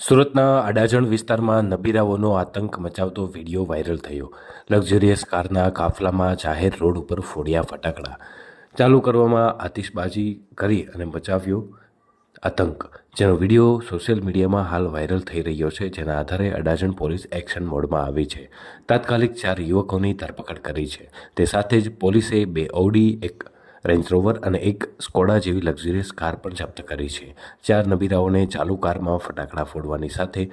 સુરતના અડાજણ વિસ્તારમાં નબીરાઓનો આતંક મચાવતો વિડીયો વાયરલ થયો। લક્ઝરિયસ કારના કાફલામાં જાહેર રોડ ઉપર ફોડ્યા ફટાકડા, ચાલુ કરવામાં આતિશબાજી કરી અને મચાવ્યો આતંક, જેનો વિડીયો સોશિયલ મીડિયામાં હાલ વાયરલ થઈ રહ્યો છે। જેના આધારે અડાજણ પોલીસ એક્શન મોડમાં આવી છે। તાત્કાલિક 4 યુવકોની ધરપકડ કરી છે। તે સાથે જ પોલીસે 2 ઓડી, 1 રેન્જ રોવર અને 1 સ્કોડા જેવી લક્ઝરિયસ કાર પણ જપ્ત કરી છે। 4 નબીરાઓને ચાલુ કારમાં ફટાકડા ફોડવાની સાથે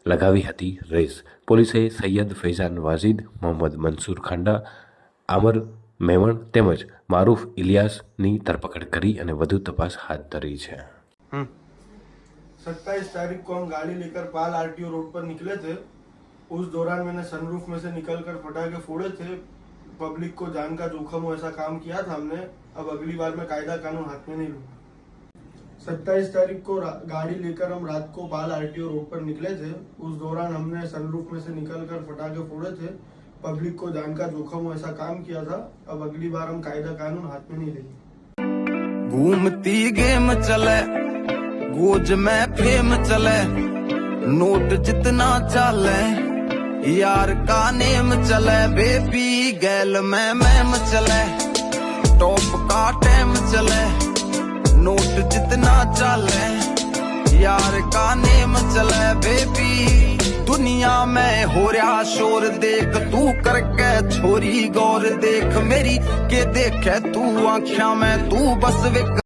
લગાવી હતી રેસ। પોલીસે સૈયદ ફૈઝાન વાજીદ, મોહમ્મદ મંસૂર ખાંડા, આમર મેમણ તેમજ મારૂફ ઇલિયાસની ધરપકડ કરી અને વધુ તપાસ હાથ ધરી છે। 27 तारीख को हम गाड़ी लेकर पाल आरटीओ रोड पर निकले थे। उस दौरान मैंने सनरूफ में से निकलकर पटाखे फोड़े थे। पब्लिक को जान का जोखम हो ऐसा काम किया था हमने। अब अगली बार मैं कायदा कानून हाथ में नहीं लूंगा। 27 तारीख को गाड़ी लेकर हम रात को पाल आरटीओ रोड पर निकले थे। उस दौरान हमने सनरूफ में से निकलकर पटाखे फोड़े थे। पब्लिक को जान का जोखम हो ऐसा काम किया था। अब अगली बार हम कायदा कानून हाथ में नहीं लेंगे। घूमती गेम चले, गोज में फेम चले, नोट जितना चले, यार का नेम चले, बेबी गैल में मैम चले, टॉप का टाइम चले, नोट जितना चले, यार का नेम चले, बेबी दुनिया में हो रहा शोर देख, तू करके छोरी गौर देख मेरी के देखे तू आँखियां में तू बस वे